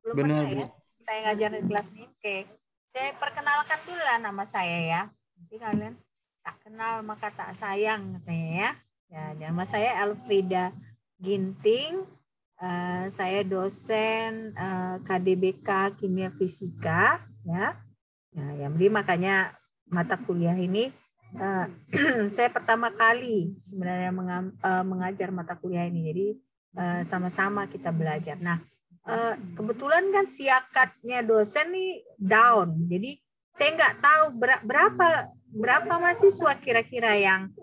Belum Benar, pernah Bu. ya? Saya ngajar di kelas ini. Oke. Saya perkenalkan dulu lah nama saya ya. Nanti kalian tak kenal maka tak sayang katanya ya. Ya, nama saya Elfrida Ginting. Saya dosen KDBK Kimia Fisika ya. Nah, yang jadi makanya mata kuliah ini saya pertama kali sebenarnya mengajar mata kuliah ini. Jadi sama-sama kita belajar. Nah, kebetulan kan siakatnya dosen nih down. Jadi saya nggak tahu berapa mahasiswa kira-kira yang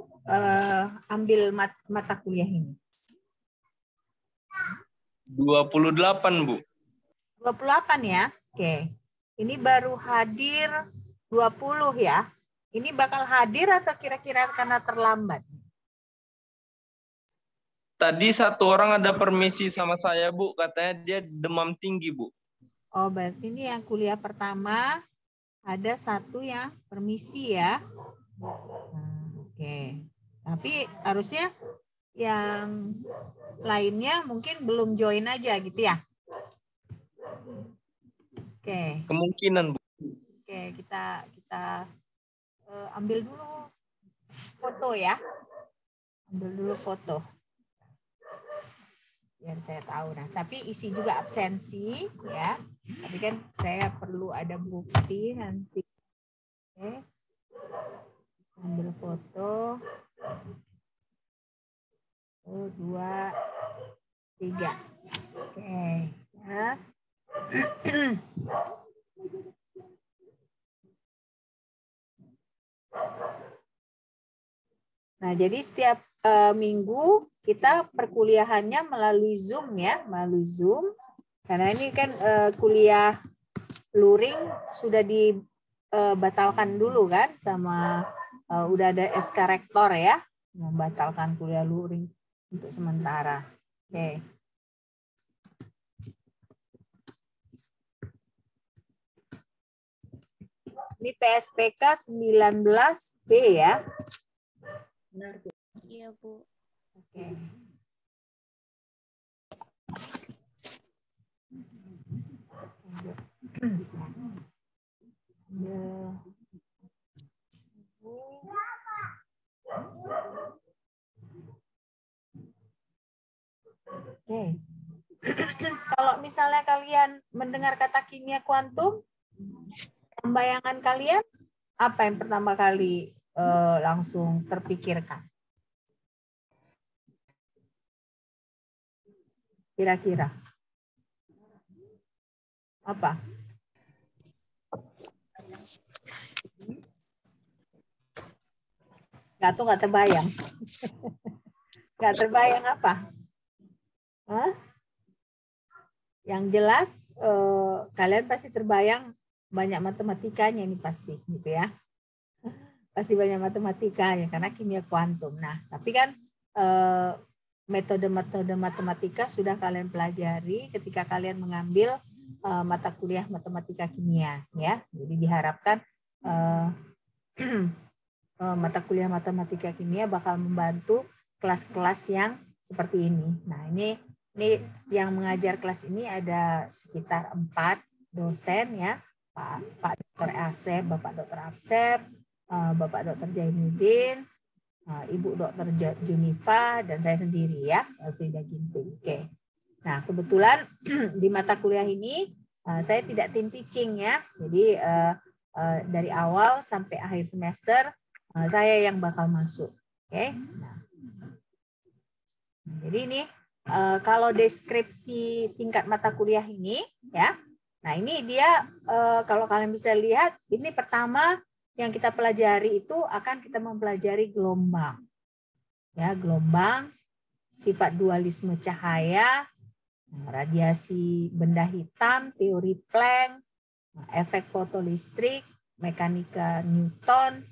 ambil mata kuliah ini. 28, Bu. 28 ya. Oke. Ini baru hadir 20 ya. Ini bakal hadir atau kira-kira karena terlambat? Tadi satu orang ada permisi sama saya, Bu. Katanya dia demam tinggi, Bu. Oh, berarti ini yang kuliah pertama ada satu yang permisi ya. Oke. Tapi harusnya yang lainnya mungkin belum join aja gitu ya. Oke. Kemungkinan, Bu. Oke, kita ambil dulu foto ya. Ambil dulu foto. Biar saya tahu. Nah, tapi isi juga absensi ya. Tapi kan saya perlu ada bukti nanti. Oke. Ambil foto. 1, 2, 3. Oke. Ya. Nah, jadi setiap minggu kita perkuliahannya melalui Zoom ya, melalui Zoom. Karena ini kan kuliah luring sudah dibatalkan dulu kan sama udah ada SK Rektor ya, membatalkan kuliah luring untuk sementara. Oke. Ini PSPK 19B ya. Benar, Bu. Iya, Bu. Oke. Oke. Kalau misalnya kalian mendengar kata kimia kuantum, pembayangan kalian apa yang pertama kali langsung terpikirkan? Kira-kira apa? Nggak terbayang. Nggak terbayang apa? Hah? Yang jelas kalian pasti terbayang banyak matematikanya ini pasti gitu ya. Pasti banyak matematikanya karena kimia kuantum. Nah, tapi kan metode-metode matematika sudah kalian pelajari ketika kalian mengambil mata kuliah matematika kimia ya. Jadi diharapkan mata kuliah matematika kimia bakal membantu kelas-kelas yang seperti ini. Nah, ini yang mengajar kelas ini ada sekitar 4 dosen ya. Pak Dr. Asep, Bapak Dr. Asep, Bapak Dr. Jainuddin, Ibu Dr. Junifa, dan saya sendiri ya, Elfrida Ginting. Oke. Nah, kebetulan di mata kuliah ini saya tidak tim teaching ya. Jadi dari awal sampai akhir semester saya yang bakal masuk. Oke. Nah, jadi ini kalau deskripsi singkat mata kuliah ini ya. Nah, ini dia kalau kalian bisa lihat, ini pertama yang kita pelajari itu akan kita mempelajari gelombang. Ya, gelombang, sifat dualisme cahaya, radiasi benda hitam, teori Planck, efek fotolistrik, mekanika Newton,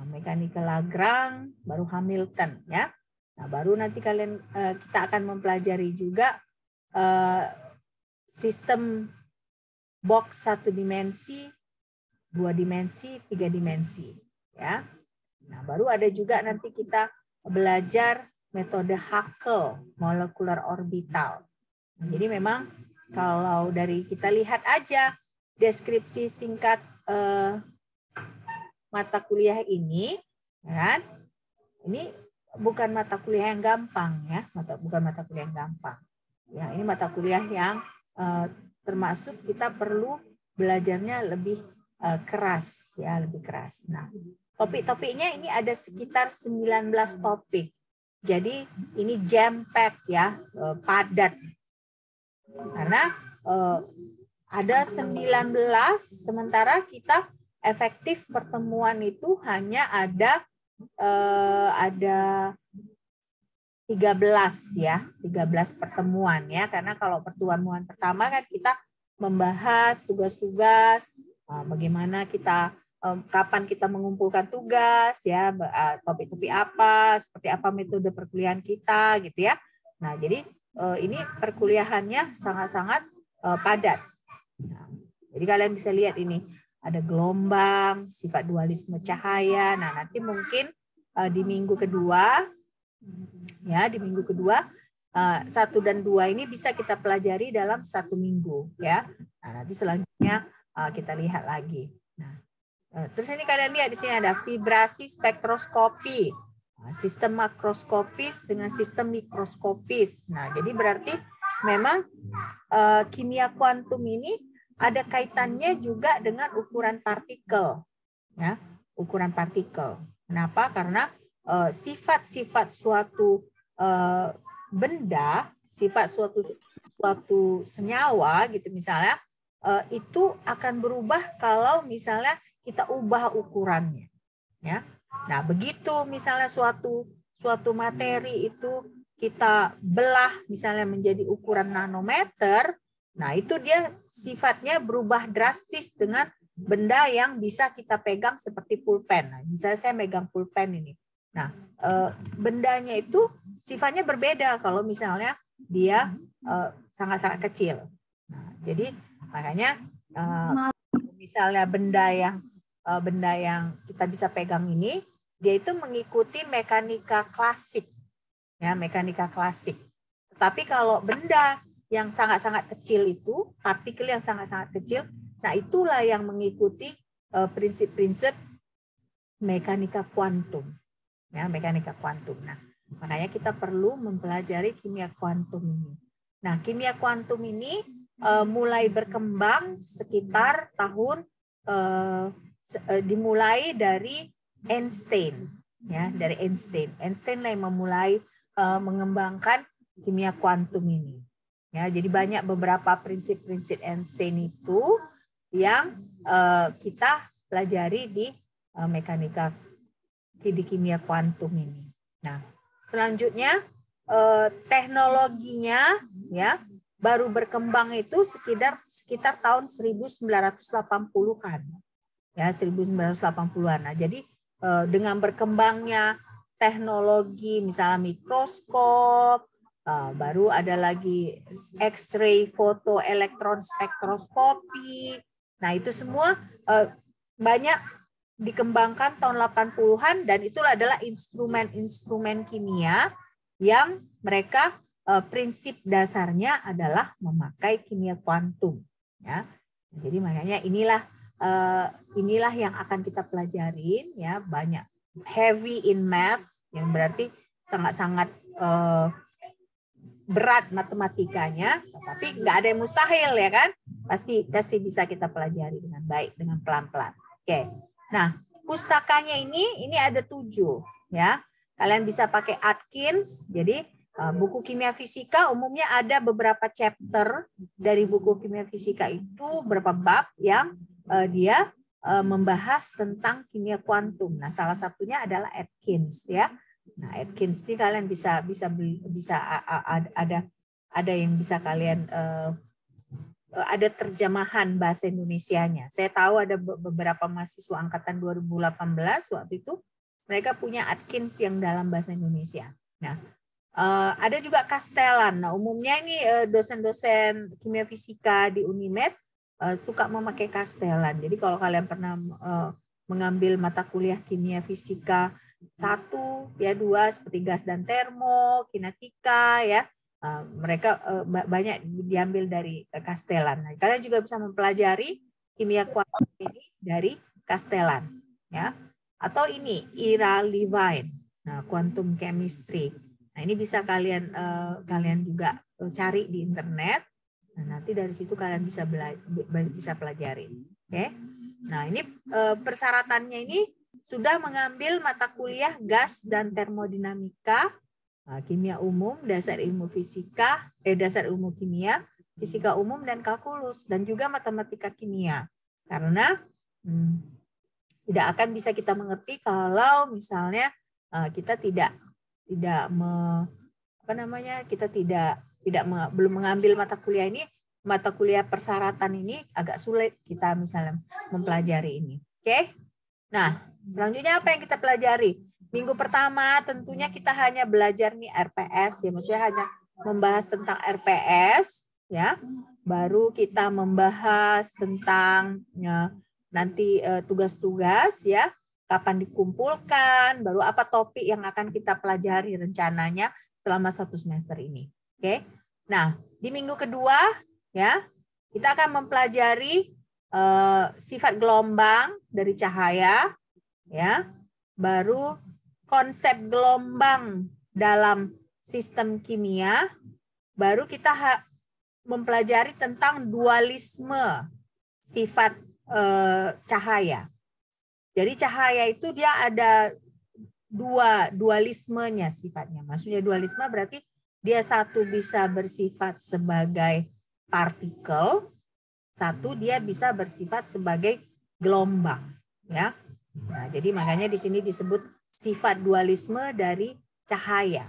mekanika Lagrange, baru Hamilton ya. Nah, baru nanti kita akan mempelajari juga sistem box 1 dimensi, 2 dimensi, 3 dimensi ya. Nah, baru ada juga nanti kita belajar metode Huckel molecular orbital. Jadi memang kalau dari kita lihat aja deskripsi singkat mata kuliah ini, kan? Ini bukan mata kuliah yang gampang ya, bukan mata kuliah yang gampang. Ya, ini mata kuliah yang termasuk kita perlu belajarnya lebih keras ya, lebih keras. Nah, topik-topiknya ini ada sekitar 19 topik. Jadi ini jam pack ya, padat. Karena ada 19, sementara kita efektif pertemuan itu hanya ada 13 ya, 13 pertemuan ya, karena kalau pertemuan pertama kan kita membahas tugas-tugas, bagaimana kita kapan kita mengumpulkan tugas ya, topik-topik apa, seperti apa metode perkuliahan kita gitu ya. Nah, jadi ini perkuliahannya sangat-sangat padat. Nah, jadi kalian bisa lihat ini ada gelombang, sifat dualisme cahaya. Nah, nanti mungkin di minggu kedua ya, di minggu kedua 1 dan 2 ini bisa kita pelajari dalam 1 minggu ya. Nah, nanti selanjutnya kita lihat lagi. Nah, terus ini kalian lihat di sini ada vibrasi spektroskopi, sistem makroskopis dengan sistem mikroskopis. Nah, jadi berarti memang kimia kuantum ini ada kaitannya juga dengan ukuran partikel, ya, ukuran partikel. Kenapa? Karena sifat-sifat suatu benda, sifat suatu senyawa gitu misalnya, itu akan berubah kalau misalnya kita ubah ukurannya, ya. Nah, begitu misalnya suatu materi itu kita belah misalnya menjadi ukuran nanometer, nah itu dia sifatnya berubah drastis dengan benda yang bisa kita pegang seperti pulpen. Nah, misalnya saya megang pulpen ini. Nah, bendanya itu sifatnya berbeda kalau misalnya dia sangat-sangat kecil. Nah, jadi makanya misalnya benda yang kita bisa pegang ini, dia itu mengikuti mekanika klasik, ya, mekanika klasik. Tetapi kalau benda yang sangat-sangat kecil itu, partikel yang sangat-sangat kecil, nah itulah yang mengikuti prinsip-prinsip mekanika kuantum, ya, mekanika kuantum. Nah, makanya kita perlu mempelajari kimia kuantum ini. Nah, kimia kuantum ini mulai berkembang sekitar tahun dimulai dari Einstein, ya, dari Einstein. Einstein lah yang memulai mengembangkan kimia kuantum ini. Ya, jadi banyak beberapa prinsip-prinsip Einstein itu yang kita pelajari di mekanika di kimia kuantum ini. Nah, selanjutnya teknologinya ya baru berkembang itu sekitar tahun 1980-an. Ya, 1980-an. Nah, jadi dengan berkembangnya teknologi misalnya mikroskop, baru ada lagi X-ray foto elektron spektroskopi. Nah, itu semua banyak dikembangkan tahun 80-an dan itulah adalah instrumen-instrumen kimia yang mereka prinsip dasarnya adalah memakai kimia kuantum, ya. Jadi makanya inilah yang akan kita pelajarin, ya, banyak heavy in math yang berarti sangat-sangat berat matematikanya, tapi nggak ada yang mustahil, ya kan? Pasti bisa kita pelajari dengan baik, dengan pelan-pelan. Oke. Nah, pustakanya ini ada 7, ya. Kalian bisa pakai Atkins. Jadi buku kimia fisika umumnya ada beberapa chapter dari buku kimia fisika itu, beberapa bab yang dia membahas tentang kimia kuantum. Nah, salah satunya adalah Atkins, ya. Nah, Atkins ini kalian bisa ada yang bisa kalian ada terjemahan bahasa Indonesianya. Saya tahu ada beberapa mahasiswa angkatan 2018 waktu itu mereka punya Atkins yang dalam bahasa Indonesia. Nah, ada juga Castellan. Nah, umumnya ini dosen-dosen kimia fisika di Unimed suka memakai Castellan. Jadi kalau kalian pernah mengambil mata kuliah kimia fisika 1, ya 2 seperti gas dan termo, kinetika, ya. mereka banyak diambil dari Castellan. Nah, kalian juga bisa mempelajari kimia kuantum ini dari Castellan, ya. Atau ini Ira Levine, nah, quantum chemistry. Nah, ini bisa kalian juga cari di internet. Nah, nanti dari situ kalian bisa pelajari. Oke. Nah, ini persyaratannya ini sudah mengambil mata kuliah gas dan termodinamika, kimia umum, dasar ilmu fisika, dasar ilmu kimia, fisika umum dan kalkulus, dan juga matematika kimia. Karena tidak akan bisa kita mengerti kalau misalnya kita belum mengambil mata kuliah ini, mata kuliah persyaratan ini agak sulit kita misalnya mempelajari ini. Oke? Nah, selanjutnya apa yang kita pelajari? Minggu pertama tentunya kita hanya belajar nih RPS, ya, maksudnya hanya membahas tentang RPS, ya. Baru kita membahas tentang nanti tugas-tugas, ya, kapan dikumpulkan, baru apa topik yang akan kita pelajari rencananya selama 1 semester ini. Oke. Nah, di minggu kedua, ya, kita akan mempelajari sifat gelombang dari cahaya, ya. Baru konsep gelombang dalam sistem kimia, baru kita mempelajari tentang dualisme sifat cahaya. Jadi cahaya itu dia ada dualismenya sifatnya. Maksudnya dualisme berarti dia satu bisa bersifat sebagai partikel, satu dia bisa bersifat sebagai gelombang, ya. Nah, jadi makanya di sini disebut sifat dualisme dari cahaya.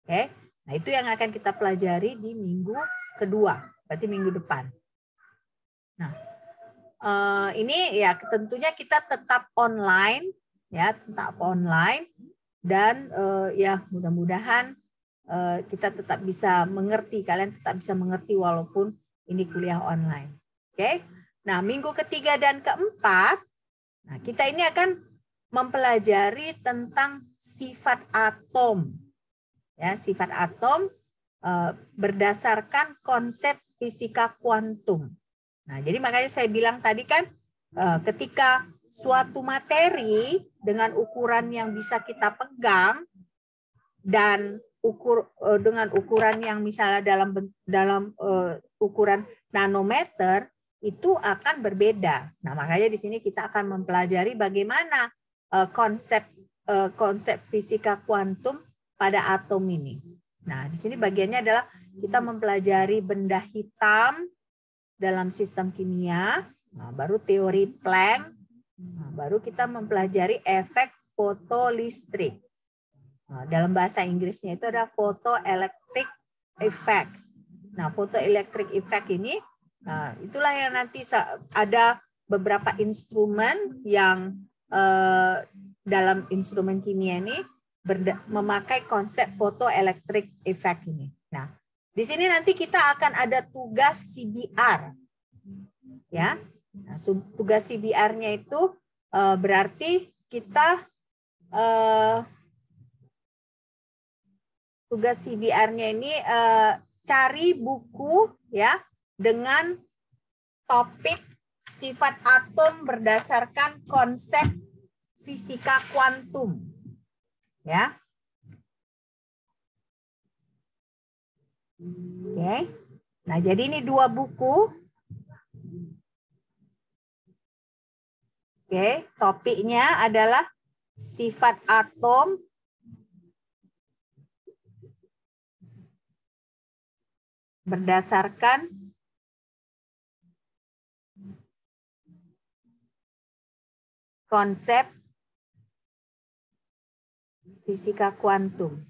Oke. Nah, itu yang akan kita pelajari di minggu kedua, berarti minggu depan. Nah, ini ya tentunya kita tetap online, ya, tetap online, dan ya mudah-mudahan kita tetap bisa mengerti, kalian tetap bisa mengerti walaupun ini kuliah online. Oke. Nah, minggu ketiga dan keempat, nah, kita ini akan mempelajari tentang sifat atom. Ya, sifat atom berdasarkan konsep fisika kuantum. Nah, jadi makanya saya bilang tadi kan ketika suatu materi dengan ukuran yang bisa kita pegang dan dengan ukuran yang misalnya dalam ukuran nanometer itu akan berbeda. Nah, makanya di sini kita akan mempelajari bagaimana konsep fisika kuantum pada atom ini. Nah, di sini bagiannya adalah kita mempelajari benda hitam dalam sistem kimia, nah, baru teori Planck, nah, baru kita mempelajari efek fotolistrik. Nah, dalam bahasa Inggrisnya itu ada photoelectric effect. Nah, photoelectric effect ini, nah, itulah yang nanti ada beberapa instrumen yang dalam instrumen kimia ini memakai konsep photoelectric effect ini. Nah, di sini nanti kita akan ada tugas CBR, ya. Nah, tugas CBR-nya itu berarti kita tugas CBR-nya ini cari buku, ya, dengan topik sifat atom berdasarkan konsep fisika kuantum, ya. Oke. Nah, jadi ini 2 buku. Oke, topiknya adalah sifat atom berdasarkan konsep fisika kuantum.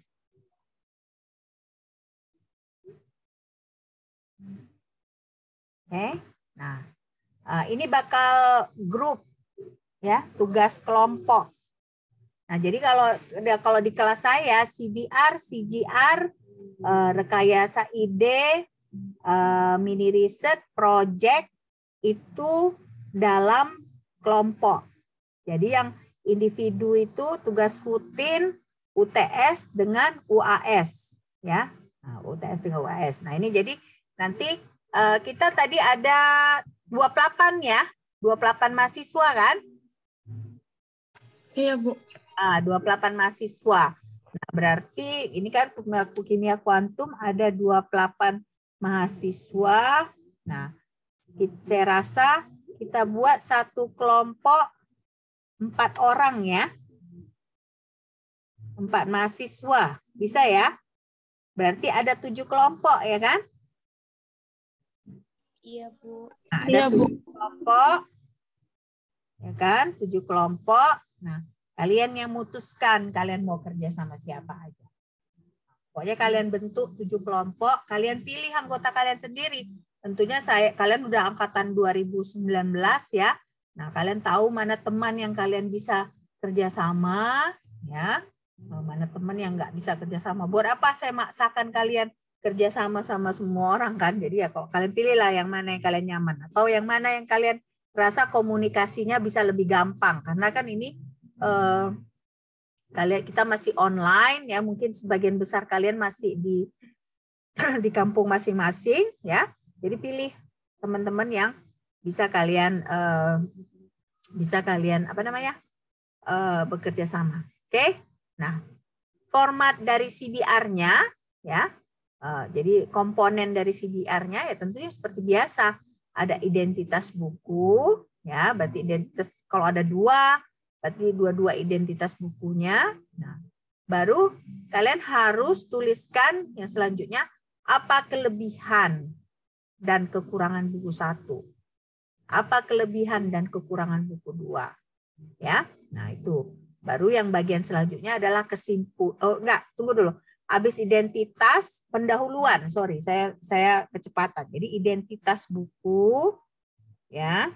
Oke. Nah, ini bakal grup, ya, tugas kelompok. Nah, jadi kalau di kelas saya CBR, CGR, rekayasa ide, mini riset, project itu dalam kelompok. Jadi yang individu itu tugas rutin UTS dengan UAS, ya. Nah, UTS dengan UAS. Nah, ini jadi nanti kita tadi ada 28 ya. 28 mahasiswa kan? Iya, Bu. 28 mahasiswa. Nah, berarti ini kan pemaku kimia kuantum ada 28 mahasiswa. Nah, saya rasa kita buat satu kelompok 4 orang ya. 4 mahasiswa. Bisa ya? Berarti ada 7 kelompok ya kan? Iya, Bu. Nah, ada 7 kelompok. Ya kan? 7 kelompok. Nah, kalian yang mutuskan kalian mau kerja sama siapa aja. Pokoknya kalian bentuk 7 kelompok, kalian pilih anggota kalian sendiri. Tentunya kalian udah angkatan 2019 ya. Nah, kalian tahu mana teman yang kalian bisa kerja sama ya. Mana teman yang nggak bisa kerja sama. Buat apa saya maksakan kalian kerja sama sama semua orang kan? Jadi ya kok kalian pilihlah yang mana yang kalian nyaman atau yang mana yang kalian rasa komunikasinya bisa lebih gampang. Karena kan ini kita masih online ya, mungkin sebagian besar kalian masih di kampung masing-masing ya. Jadi pilih teman-teman yang bisa kalian bekerja sama. Oke? Nah, format dari CBR-nya ya. Jadi komponen dari CBR-nya ya tentunya seperti biasa. Ada identitas buku ya, berarti identitas kalau ada 2 berarti dua-dua identitas bukunya. Nah, baru kalian harus tuliskan yang selanjutnya apa kelebihan dan kekurangan buku 1. Apa kelebihan dan kekurangan buku 2. Ya. Nah, itu. Baru yang bagian selanjutnya adalah tunggu dulu. Habis identitas pendahuluan. Sorry, saya kecepatan. Jadi identitas buku ya.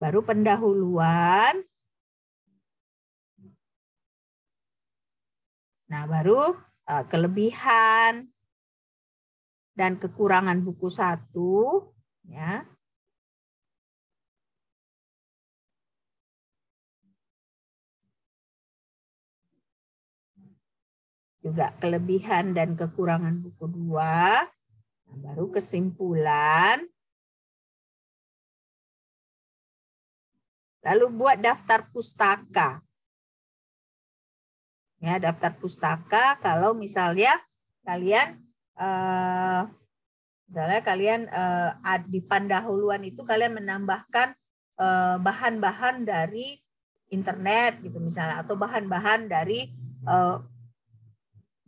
Baru pendahuluan. Nah, baru kelebihan dan kekurangan buku 1 ya. Juga kelebihan dan kekurangan buku 2. Nah, baru kesimpulan. Lalu buat daftar pustaka. Ya, daftar pustaka kalau misalnya kalian di pendahuluan itu kalian menambahkan bahan-bahan dari internet gitu misalnya atau bahan-bahan dari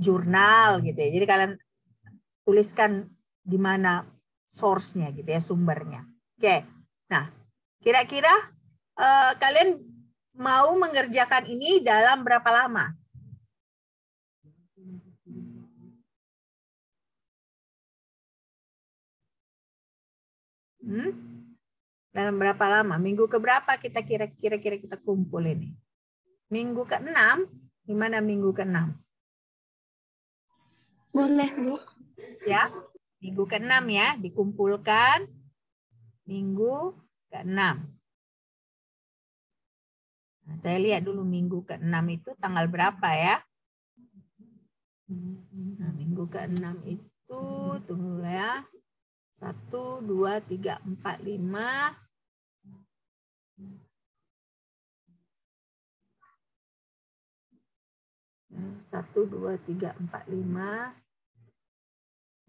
jurnal gitu ya. Jadi kalian tuliskan di mana source-nya gitu ya, sumbernya. Oke. Nah, kira-kira kalian mau mengerjakan ini dalam berapa lama? Dalam berapa lama? Minggu keberapa kita kira-kira kita kumpul ini? Minggu ke-6? Gimana minggu ke-6? Boleh, Bu. Ya, minggu ke-6 ya, dikumpulkan minggu ke-6. Nah, saya lihat dulu minggu ke-6 itu tanggal berapa ya? Nah, minggu ke-6 itu, tunggu ya. 1, 2, 3, 4, 5. 1, 2, 3, 4, 5,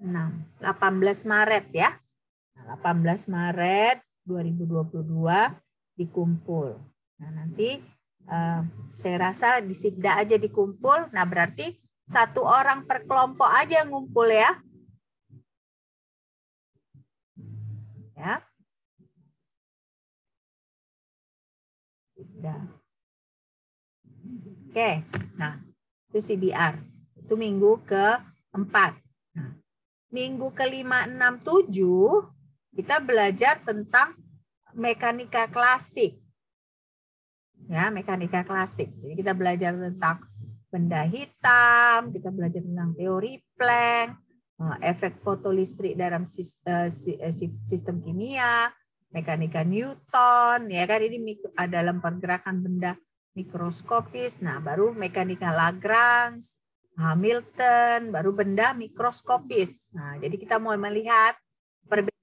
6. 18 Maret ya. 18 Maret 2022 dikumpul. Nah, nanti saya rasa di Sibda aja dikumpul. Nah, berarti 1 orang per kelompok aja yang ngumpul ya. Ya. Sibda. Oke. Nah, itu CBR. Itu minggu ke-4. Nah, minggu ke-5, 6, 7 kita belajar tentang mekanika klasik. Ya, mekanika klasik. Jadi kita belajar tentang benda hitam, kita belajar tentang teori Planck, efek fotolistrik dalam sistem kimia, mekanika Newton, ya kan ini dalam pergerakan benda mikroskopis. Nah, baru mekanika Lagrange, Hamilton, baru benda mikroskopis. Nah, jadi kita mau melihat perbedaan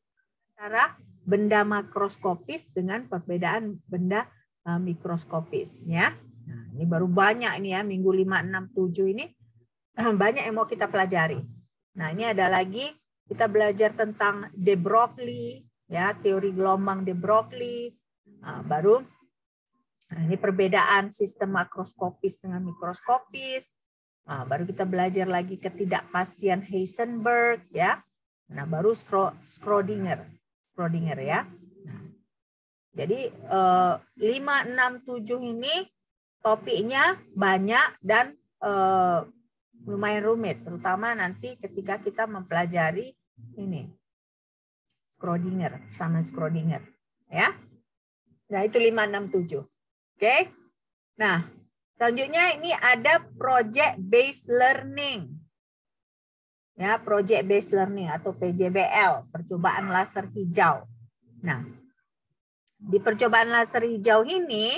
antara benda makroskopis dengan perbedaan benda mikroskopis ya. Nah, ini baru banyak ini ya, minggu 5, 6, 7 ini banyak yang mau kita pelajari. Nah, ini ada lagi kita belajar tentang de Broglie ya, teori gelombang de Broglie. Nah, baru ini perbedaan sistem makroskopis dengan mikroskopis. Nah, baru kita belajar lagi ketidakpastian Heisenberg ya. Nah, baru Schrödinger ya. Nah, jadi 5, 6, 7 ini topiknya banyak dan lumayan rumit, terutama nanti ketika kita mempelajari ini Schrödinger ya. Nah, itu 5, 6, 7. Oke. Nah, selanjutnya ini ada project based learning. Ya, project based learning atau PJBL, percobaan laser hijau. Nah, di percobaan laser hijau ini,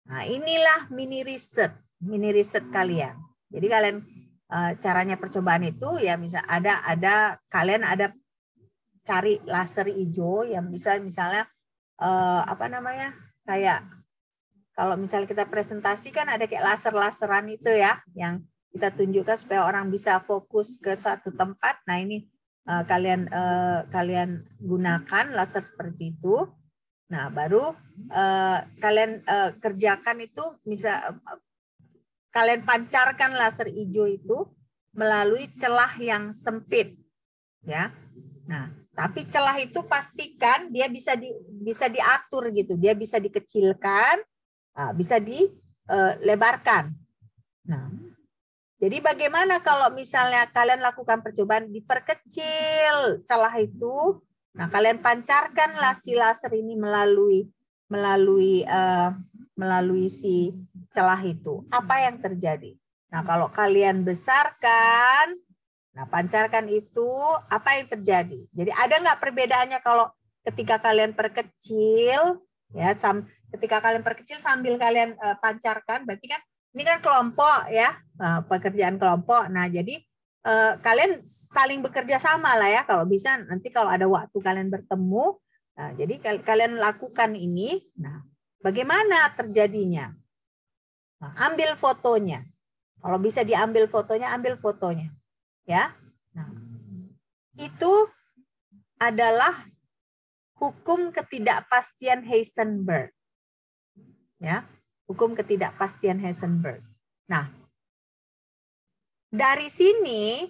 nah inilah mini riset kalian. Jadi kalian caranya percobaan itu ya misal kalian ada cari laser hijau yang bisa misalnya kayak kalau misalnya kita presentasi kan ada kayak laser-laseran itu ya yang kita tunjukkan supaya orang bisa fokus ke satu tempat. Nah, ini kalian gunakan laser seperti itu. Nah, baru kalian kerjakan itu kalian pancarkan laser hijau itu melalui celah yang sempit, ya. Nah, tapi celah itu pastikan dia bisa diatur gitu, dia bisa dikecilkan, bisa dilebarkan. Nah, jadi bagaimana kalau misalnya kalian lakukan percobaan diperkecil celah itu? Nah, kalian pancarkanlah si laser ini melalui si celah itu. Apa yang terjadi? Nah, kalau kalian besarkan, nah pancarkan itu, apa yang terjadi? Jadi ada nggak perbedaannya kalau ketika kalian perkecil, ya, ketika kalian perkecil sambil kalian pancarkan, berarti kan ini kan kelompok ya, pekerjaan kelompok. Nah, jadi kalian saling bekerja sama lah ya, kalau bisa nanti kalau ada waktu kalian bertemu, nah, jadi kalian lakukan ini. Nah, bagaimana terjadinya? Nah, ambil fotonya. Kalau bisa diambil fotonya, ambil fotonya. Ya. Nah, itu adalah hukum ketidakpastian Heisenberg. Ya, hukum ketidakpastian Heisenberg. Nah, dari sini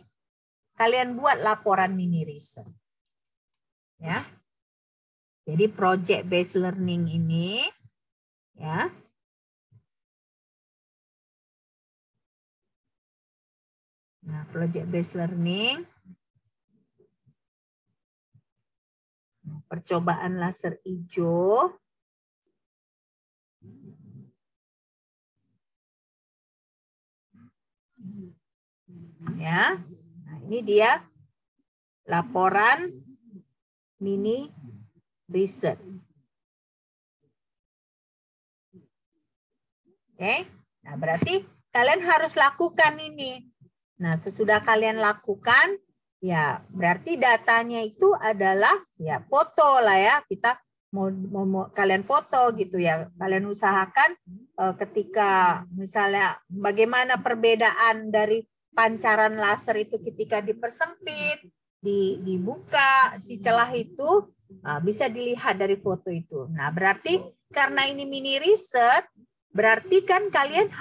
kalian buat laporan mini riset. Ya. Jadi project based learning ini ya. Nah, project based learning, percobaan laser hijau, ya. Nah, ini dia laporan mini riset. Oke. Nah, berarti kalian harus lakukan ini. Nah, sesudah kalian lakukan, ya berarti datanya itu adalah ya foto lah ya. Kita mau kalian foto gitu ya. Kalian usahakan ketika misalnya bagaimana perbedaan dari pancaran laser itu ketika dipersempit, dibuka si celah itu, bisa dilihat dari foto itu. Nah, berarti karena ini mini riset, berarti kan kalian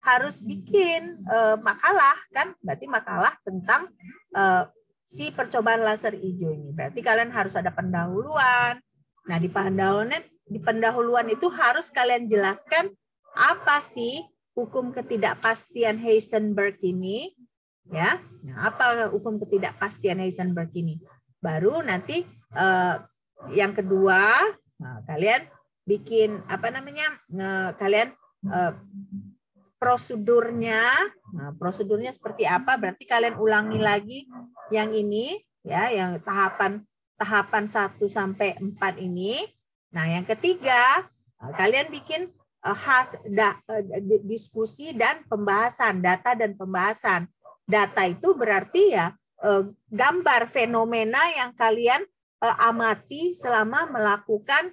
harus bikin makalah kan, berarti makalah tentang si percobaan laser hijau ini. Berarti kalian harus ada pendahuluan. Nah, di pendahuluan itu harus kalian jelaskan apa sih hukum ketidakpastian Heisenberg ini, ya. Nah, apa hukum ketidakpastian Heisenberg ini? Baru nanti yang kedua, nah, kalian bikin kalian prosedurnya. Nah, prosedurnya seperti apa? Berarti kalian ulangi lagi yang ini ya, yang tahapan 1 sampai 4 ini. Nah, yang ketiga, kalian bikin diskusi dan pembahasan, data dan pembahasan. Data itu berarti ya gambar fenomena yang kalian amati selama melakukan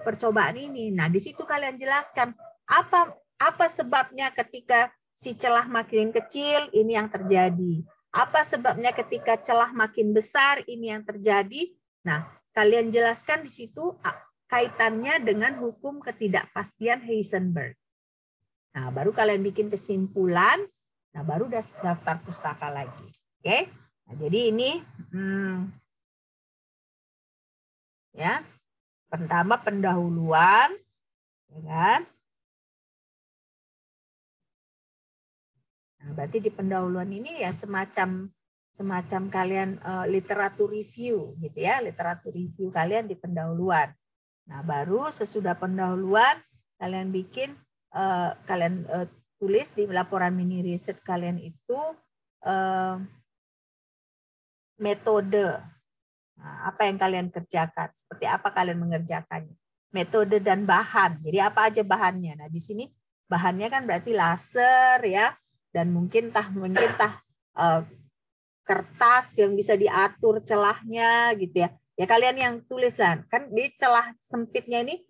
percobaan ini. Nah, di situ kalian jelaskan apa sebabnya ketika si celah makin kecil ini yang terjadi. Apa sebabnya ketika celah makin besar ini yang terjadi. Nah, kalian jelaskan di situ kaitannya dengan hukum ketidakpastian Heisenberg. Nah, baru kalian bikin kesimpulan. Nah, baru daftar pustaka lagi. Oke? Nah, jadi ini ya. Pertama pendahuluan, ya kan? Nah, berarti di pendahuluan ini ya semacam kalian literatur review gitu ya, literatur review kalian di pendahuluan. Nah, baru sesudah pendahuluan kalian bikin tulis di laporan mini riset kalian itu metode. Nah, apa yang kalian kerjakan? Seperti apa kalian mengerjakannya? Metode dan bahan. Jadi apa aja bahannya? Nah, di sini bahannya kan berarti laser ya, dan mungkin kertas yang bisa diatur celahnya gitu ya. Ya kalian yang tulis lah. Kan di celah sempitnya ini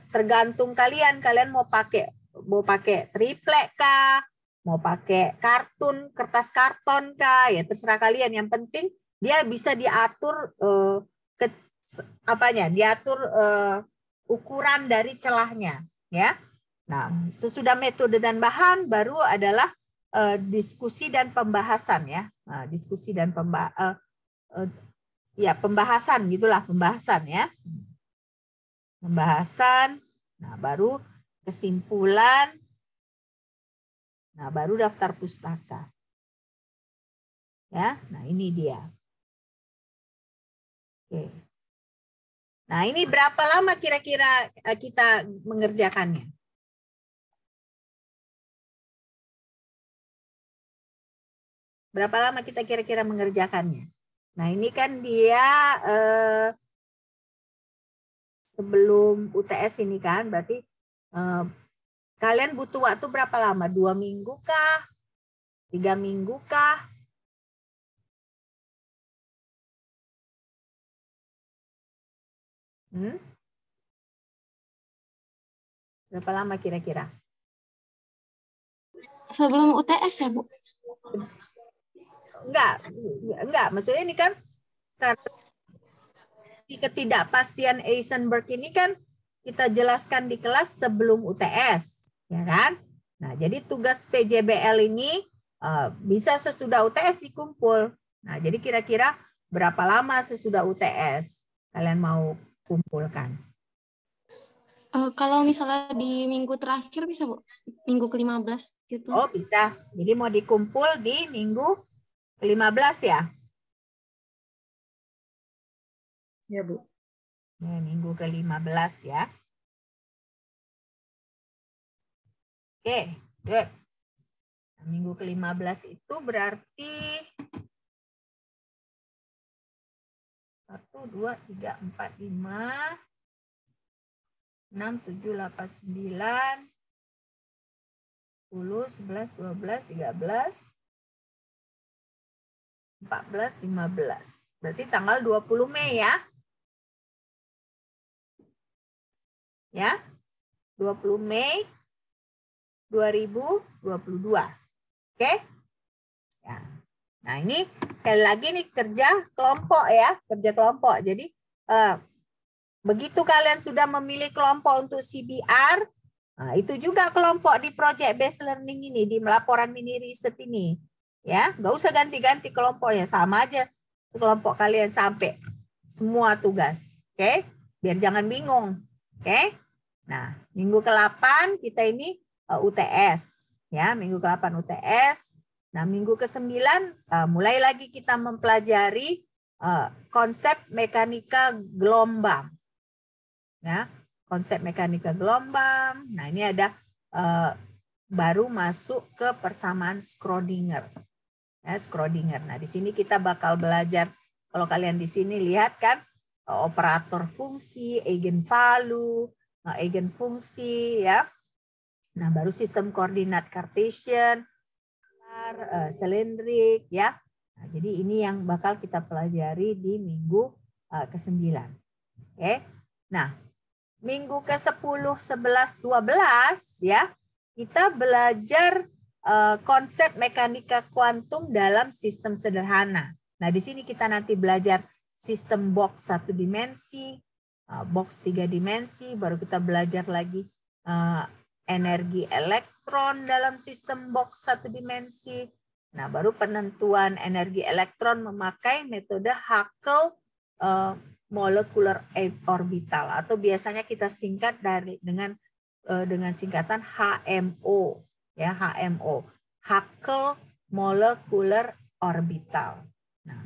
tergantung kalian mau pakai triplek kah? Mau pakai kertas karton kah? Ya terserah kalian. Yang penting dia bisa diatur diatur ukuran dari celahnya, ya. Nah, sesudah metode dan bahan baru adalah diskusi dan pembahasan ya. Nah, diskusi dan pembahasan gitulah, pembahasan ya. Pembahasan. Nah, baru kesimpulan. Nah, baru daftar pustaka. Ya, nah ini dia. Oke. Nah, ini berapa lama kira-kira kita mengerjakannya? Berapa lama kita kira-kira mengerjakannya? Nah, ini kan dia sebelum UTS ini kan, berarti kalian butuh waktu berapa lama? 2 minggu kah? 3 minggu kah? Berapa lama kira-kira? Sebelum UTS ya, Bu? Enggak. Maksudnya ini kan ketidakpastian Heisenberg ini kan kita jelaskan di kelas sebelum UTS, ya kan? Nah, jadi tugas PJBL ini bisa sesudah UTS dikumpul. Nah, jadi kira-kira berapa lama sesudah UTS kalian mau kumpulkan? Kalau misalnya di minggu terakhir bisa, Bu? Minggu ke-15 gitu. Oh, bisa. Jadi mau dikumpul di minggu ke-15 ya? Ya, Bu. Ya, minggu ke-15 ya. Oke, good. Minggu ke-15 itu berarti 1, 2, 3, 4, 5, 6, 7, 8, 9, 10, 11, 12, 13, 14, 15. Berarti tanggal 20 Mei ya. Ya. 20 Mei 2022. Oke? Ya. Nah, ini sekali lagi nih kerja kelompok ya, kerja kelompok. Jadi begitu kalian sudah memilih kelompok untuk CBR, nah, itu juga kelompok di project based learning ini, di laporan mini riset ini. Ya, nggak usah ganti-ganti kelompoknya, sama aja kelompok kalian sampai semua tugas. Oke? Biar jangan bingung. Oke? Nah, minggu ke-8 kita ini UTS. Ya, minggu ke-8 UTS. Nah, minggu ke-9 mulai lagi kita mempelajari konsep mekanika gelombang. Ya, konsep mekanika gelombang. Nah, ini ada baru masuk ke persamaan Schrödinger. Ya, Schrödinger. Nah, di sini kita bakal belajar, kalau kalian di sini lihat kan, operator fungsi, eigenvalue, eigenfungsi ya. Nah, baru sistem koordinat Cartesian, selendrik ya. Nah, jadi ini yang bakal kita pelajari di minggu ke-9. Oke. Nah, minggu ke-10, 11, 12 ya, kita belajar konsep mekanika kuantum dalam sistem sederhana. Nah, di sini kita nanti belajar sistem box 1 dimensi, box 3 dimensi, baru kita belajar lagi energi elektron dalam sistem box 1 dimensi. Nah, baru penentuan energi elektron memakai metode Huckel molecular orbital, atau biasanya kita singkat dengan singkatan HMO ya, HMO, Huckel molecular orbital. Nah,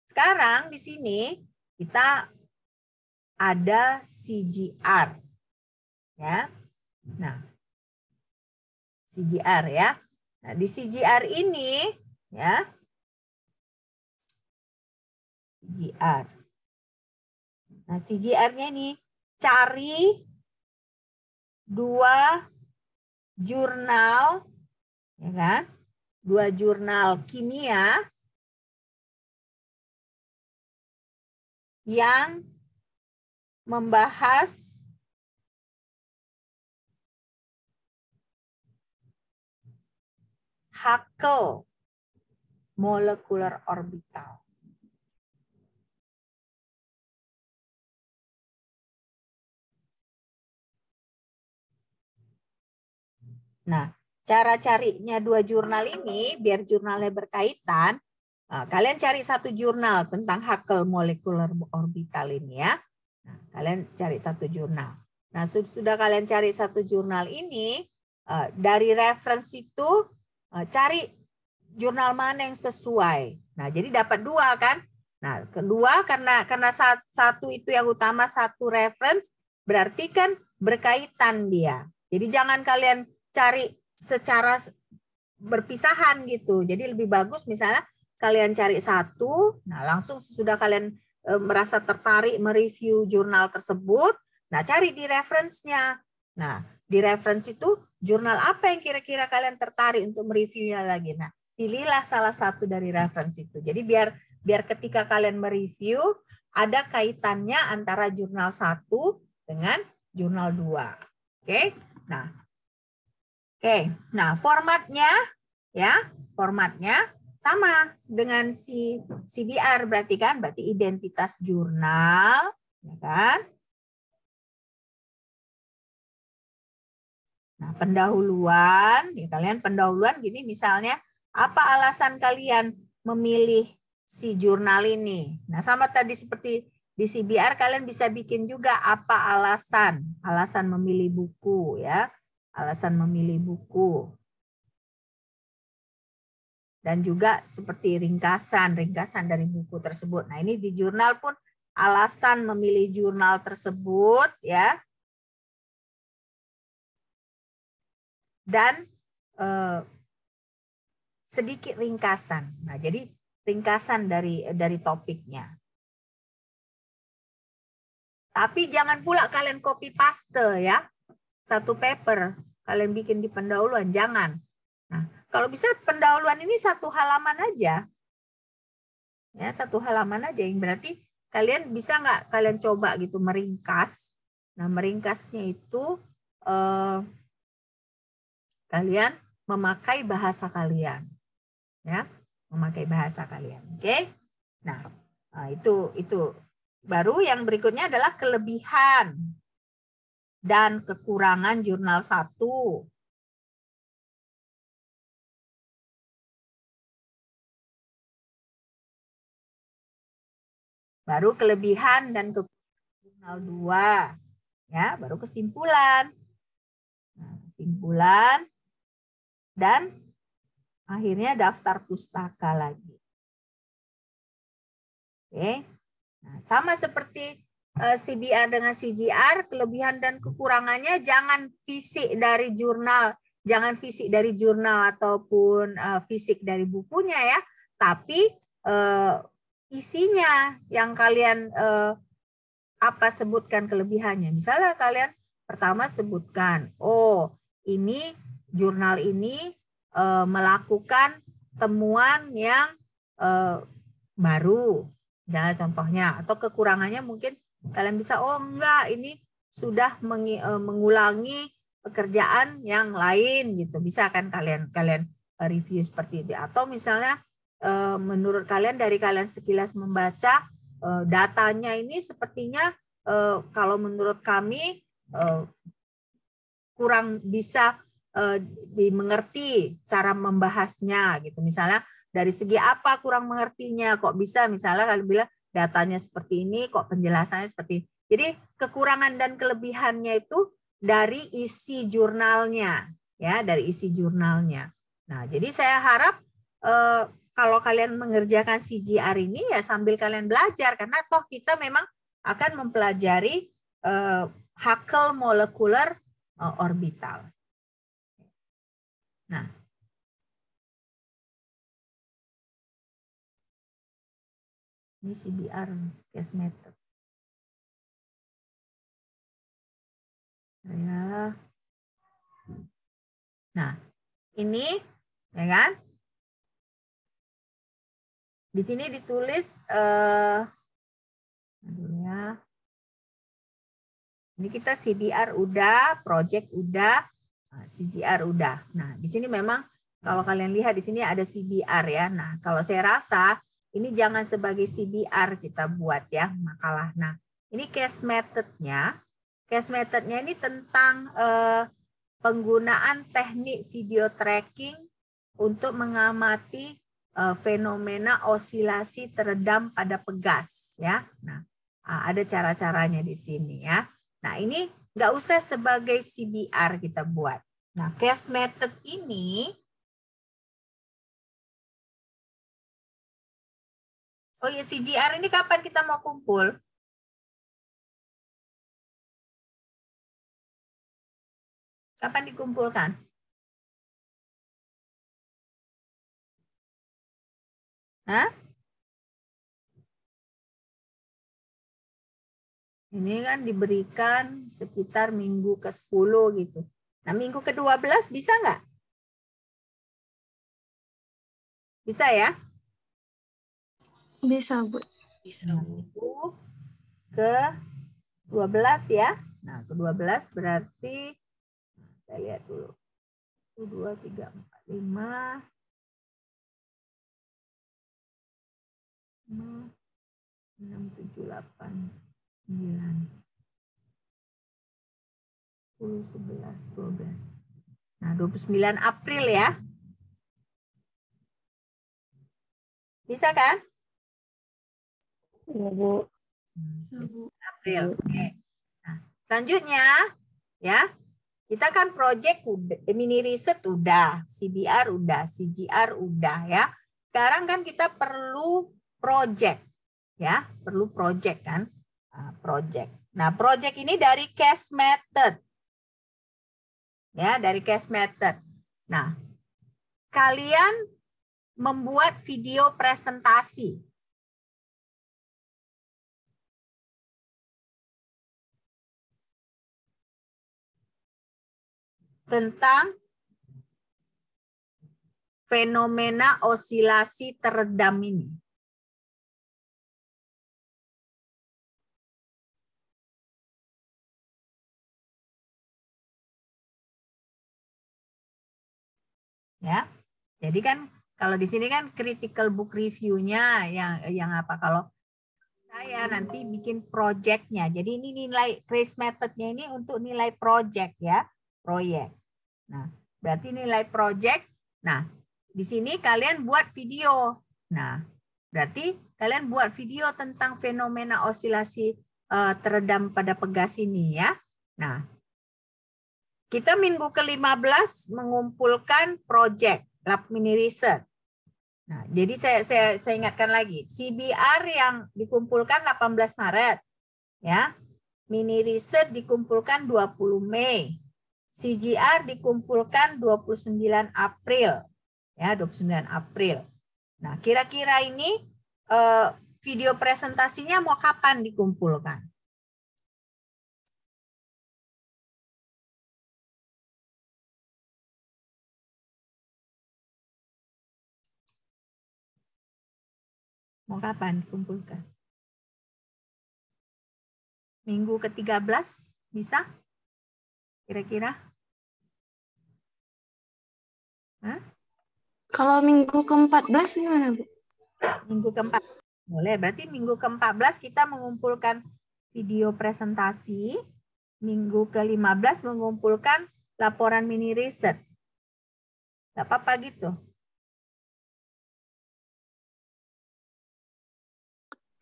sekarang di sini kita ada CGR ya. Nah, CGR ya. Nah, di CGR ini ya, CGR. Nah, CGR-nya ini cari 2 jurnal, ya kan? 2 jurnal kimia yang membahas Huckel molecular orbital. Nah, cara carinya 2 jurnal ini, biar jurnalnya berkaitan, kalian cari 1 jurnal tentang Huckel molecular orbital ini ya. Nah, kalian cari 1 jurnal. Nah, sudah kalian cari 1 jurnal ini, dari reference itu cari jurnal mana yang sesuai. Nah, jadi dapat 2 kan. Nah, kedua karena satu itu yang utama, 1 reference, berarti kan berkaitan dia. Jadi jangan kalian cari secara berpisahan gitu. Jadi lebih bagus misalnya kalian cari 1, nah langsung sesudah kalian merasa tertarik mereview jurnal tersebut, nah cari di reference-nya. Nah, di reference itu jurnal apa yang kira-kira kalian tertarik untuk mereviewnya lagi. Nah, pilihlah salah satu dari reference itu. Jadi biar ketika kalian mereview ada kaitannya antara jurnal 1 dengan jurnal 2. Oke. Nah, formatnya ya, formatnya sama dengan CBR berarti identitas jurnal, ya kan? Nah, pendahuluan, ya kalian pendahuluan gini misalnya, apa alasan kalian memilih si jurnal ini? Nah, sama tadi seperti di CBR kalian bisa bikin juga apa alasan memilih buku ya. Alasan memilih buku. Dan juga seperti ringkasan dari buku tersebut. Nah, ini di jurnal pun alasan memilih jurnal tersebut ya. Dan sedikit ringkasan. Nah, jadi ringkasan dari topiknya. Tapi jangan pula kalian copy paste ya. 1 paper kalian bikin di pendahuluan, jangan. Nah, kalau bisa pendahuluan ini 1 halaman aja. Ya, 1 halaman aja, yang berarti kalian bisa nggak kalian coba gitu meringkas. Nah, meringkasnya itu kalian memakai bahasa kalian. Ya, memakai bahasa kalian. Oke? Nah, itu baru yang berikutnya adalah kelebihan dan kekurangan jurnal 1. Baru kelebihan dan kekurangan jurnal 2. Ya, baru kesimpulan. Nah, kesimpulan dan akhirnya daftar pustaka lagi. Oke. Nah, sama seperti CBR dengan CGR, kelebihan dan kekurangannya jangan fisik dari jurnal, ataupun fisik dari bukunya ya, tapi isinya yang kalian sebutkan kelebihannya. Misalnya kalian pertama sebutkan, oh ini jurnal ini melakukan temuan yang baru, misalnya contohnya, atau kekurangannya mungkin kalian bisa, oh enggak, ini sudah mengulangi pekerjaan yang lain gitu, bisa kan kalian review seperti itu. Atau misalnya menurut kalian, dari kalian sekilas membaca datanya ini sepertinya kalau menurut kami kurang bisa dimengerti cara membahasnya gitu. Misalnya dari segi apa kurang mengertinya, kok bisa misalnya kalian bilang datanya seperti ini, kok penjelasannya seperti ini. Jadi kekurangan dan kelebihannya itu dari isi jurnalnya, ya, dari isi jurnalnya. Nah, jadi saya harap kalau kalian mengerjakan CGR ini ya sambil kalian belajar, karena toh kita memang akan mempelajari Huckel molecular orbital. Nah, ini CBR case method. Ya. Nah, ini ya kan? Di sini ditulis ya. Ini kita CBR udah, project udah, CGR udah. Nah, di sini memang kalau kalian lihat di sini ada CBR ya. Nah, kalau saya rasa ini jangan sebagai CBR kita buat ya makalah. Nah, ini case methodnya. Case methodnya ini tentang penggunaan teknik video tracking untuk mengamati fenomena osilasi teredam pada pegas ya. Nah, ada cara-caranya di sini ya. Nah, ini nggak usah sebagai CBR kita buat. Nah, case method ini, oh ya, CGR ini kapan kita mau kumpul? Kapan dikumpulkan? Hah? Ini kan diberikan sekitar minggu ke-10 gitu. Nah, minggu ke-12 bisa nggak? Bisa ya? Bisa, Bu. Minggu ke-12 ya. Nah, ke-12 berarti, saya lihat dulu. 1, 2, 3, 4, 5. 6, 7, 8, 9. 10, 11, 12. Nah, 29 April ya. Bisa kan? Iya, Bu. April. Oke. Nah, selanjutnya ya, kita kan project udah, mini riset udah, CBR udah, CGR udah ya. Sekarang kan kita perlu project ya, perlu project kan? Project. Nah, project ini dari case method. Ya, dari case method. Nah, kalian membuat video presentasi. Tentang fenomena osilasi teredam ini. Ya. Jadi kan kalau di sini kan critical book review-nya yang apa, kalau saya nanti bikin project-nya. Jadi ini nilai case method-nya ini untuk nilai project ya, proyek. Nah, berarti nilai project. Nah, di sini kalian buat video. Nah, berarti kalian buat video tentang fenomena osilasi teredam pada pegas ini ya. Nah, kita minggu ke-15 mengumpulkan project lab mini research. Nah, jadi saya ingatkan lagi, CBR yang dikumpulkan 18 Maret, ya, mini research dikumpulkan 20 Mei, CGR dikumpulkan 29 April, ya, 29 April. Nah, kira-kira ini video presentasinya mau kapan dikumpulkan? Mau kapan kumpulkan? Minggu ke-13 bisa? Kira-kira? Hah? Kalau minggu ke-14 gimana, Bu? Minggu ke-14. Boleh, berarti minggu ke-14 kita mengumpulkan video presentasi. Minggu ke-15 mengumpulkan laporan mini riset. Gak apa-apa gitu.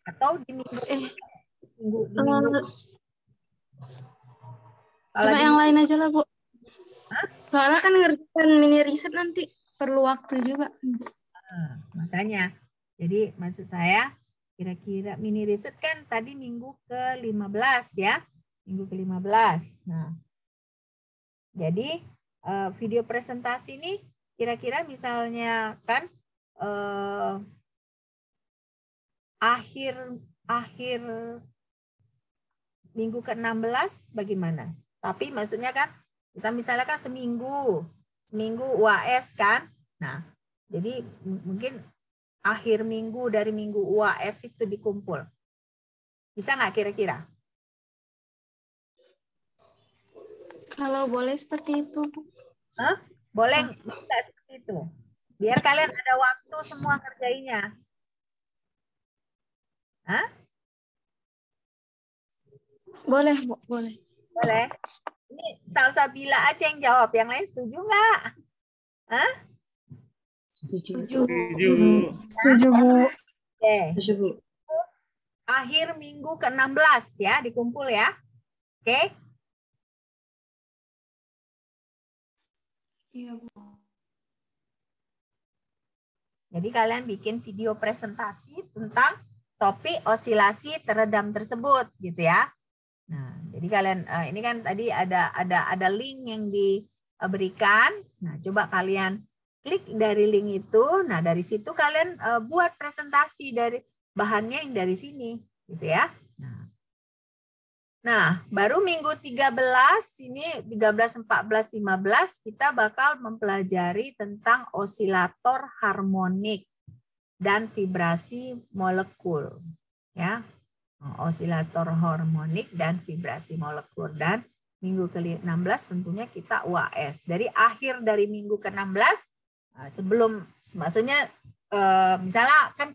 Atau di minggu di minggu. Kalau Coba di yang minggu, lain aja lah, Bu. Soalnya kan ngerjakan mini riset nanti perlu waktu juga. makanya. Jadi maksud saya kira-kira mini riset kan tadi minggu ke-15 ya. Minggu ke-15. Nah, jadi video presentasi ini kira-kira misalnya kan akhir minggu ke-16 bagaimana? Tapi maksudnya kan kita misalnya kan seminggu UAS kan. Nah, jadi mungkin akhir minggu dari minggu UAS itu dikumpul. Bisa nggak kira-kira? Kalau boleh seperti itu, Bu. Hah? Boleh nggak seperti itu? Biar kalian ada waktu semua kerjainya. Hah? Boleh, Bu, boleh. Boleh. Ini Salsabila aja yang jawab. Yang lain setuju nggak? Hah? Setuju. Setuju, Bu. Oke. Setuju, Bu. Akhir minggu ke-16 ya, dikumpul ya. Oke? Iya, Bu. Jadi kalian bikin video presentasi tentang topik osilasi teredam tersebut gitu ya. Nah, jadi kalian ini kan tadi ada link yang diberikan. Nah, coba kalian klik dari link itu. Nah, dari situ kalian buat presentasi dari bahannya yang dari sini gitu ya. Nah, baru minggu 13 ini 13, 14, 15 kita bakal mempelajari tentang osilator harmonik dan vibrasi molekul ya. Osilator harmonik dan vibrasi molekul, dan minggu ke-16 tentunya kita UAS. Dari akhir dari minggu ke-16 sebelum maksudnya misalnya kan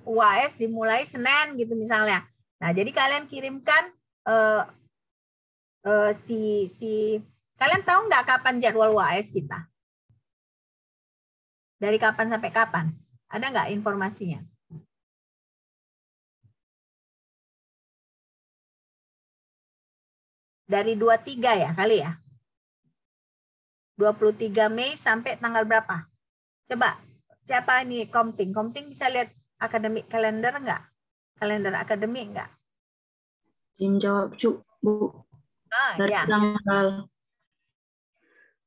UAS dimulai Senin gitu misalnya. Nah, jadi kalian kirimkan kalian tahu nggak kapan jadwal UAS kita? Dari kapan sampai kapan? Ada nggak informasinya? Dari 23 ya kali ya? 23 Mei sampai tanggal berapa? Coba, siapa ini Komting? Komting bisa lihat akademik kalender nggak? Kalender akademik nggak? Izin jawab, Bu. Dari Ya. tanggal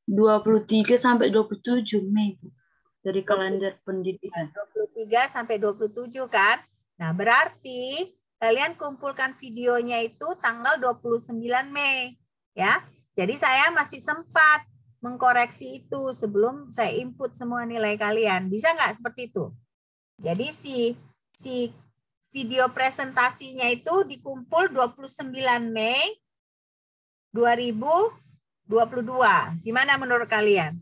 23 sampai 27 Mei, Bu. Dari kalender pendidikan. 23 sampai 27 kan? Nah, berarti kalian kumpulkan videonya itu tanggal 29 Mei. Ya. Jadi saya masih sempat mengkoreksi itu sebelum saya input semua nilai kalian. Bisa nggak seperti itu? Jadi si video presentasinya itu dikumpul 29 Mei 2022. Gimana menurut kalian?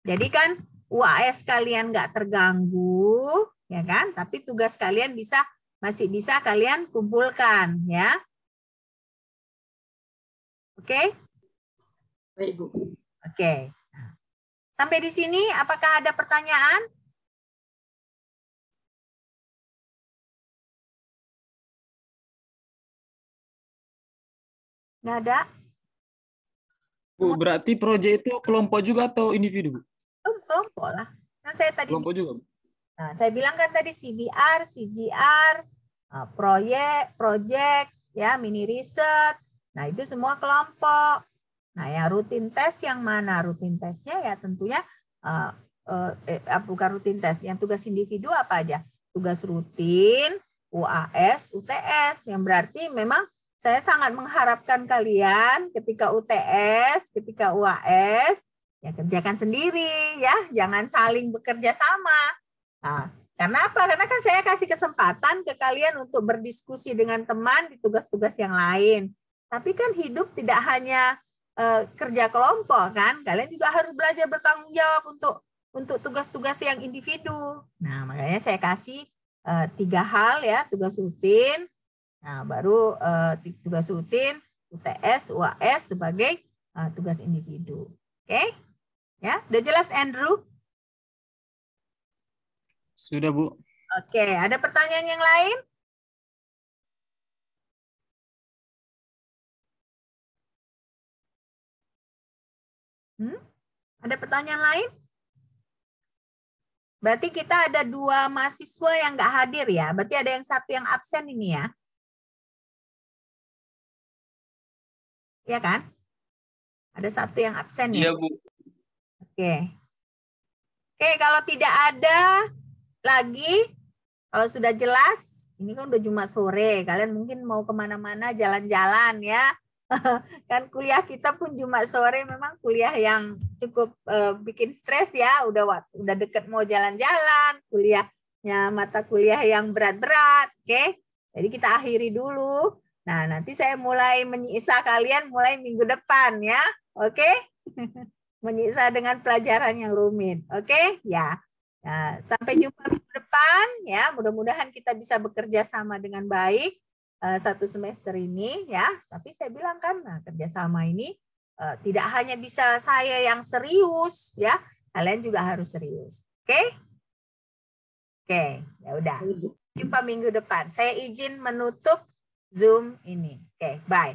Jadi kan UAS kalian nggak terganggu, ya kan? Tapi tugas kalian masih bisa kalian kumpulkan, ya. Oke? Baik, Bu. Oke. Sampai di sini, apakah ada pertanyaan? Nggak ada? Bu, berarti proyek itu kelompok juga atau individu, Bu? Kelompok lah. Kan saya tadi Kelompok juga, Bu. Nah, saya bilang kan tadi CBR, CGR, project, ya, mini riset. Nah, itu semua kelompok. Nah, ya rutin tes yang mana? Rutin tesnya ya tentunya bukan rutin tes. Yang tugas individu apa aja? Tugas rutin, UAS, UTS. Yang berarti memang saya sangat mengharapkan kalian ketika UTS, ketika UAS, ya kerjakan sendiri ya, jangan saling bekerja sama. Nah, Karena apa? Karena kan saya kasih kesempatan ke kalian untuk berdiskusi dengan teman di tugas-tugas yang lain. Tapi kan hidup tidak hanya kerja kelompok kan. Kalian juga harus belajar bertanggung jawab untuk tugas-tugas yang individu. Nah, makanya saya kasih 3 hal ya, tugas rutin. Nah, baru tugas rutin, UTS, UAS sebagai tugas individu. Oke? Ya, udah jelas Andrew? Sudah, Bu. Oke, ada pertanyaan yang lain? Ada pertanyaan lain? Berarti kita ada 2 mahasiswa yang nggak hadir ya. Berarti ada yang 1 yang absen ini ya. Iya kan? Ada 1 yang absen ya. Iya, Bu. Oke. Oke, kalau tidak ada lagi, kalau sudah jelas, ini kan udah Jumat sore, kalian mungkin mau kemana-mana jalan-jalan ya. Kan kuliah kita pun Jumat sore memang kuliah yang cukup bikin stres ya, udah deket mau jalan-jalan, kuliahnya mata kuliah yang berat-berat, oke? Jadi kita akhiri dulu. Nah, nanti saya mulai menyiksa kalian mulai minggu depan ya, oke? Menyiksa dengan pelajaran yang rumit, oke? Ya. Nah, sampai jumpa minggu depan ya. Mudah-mudahan kita bisa bekerja sama dengan baik 1 semester ini ya. Tapi saya bilang kan, nah, kerjasama ini tidak hanya bisa saya yang serius ya, kalian juga harus serius. Oke? Oke, ya udah. Jumpa minggu depan. Saya izin menutup Zoom ini. Oke, bye.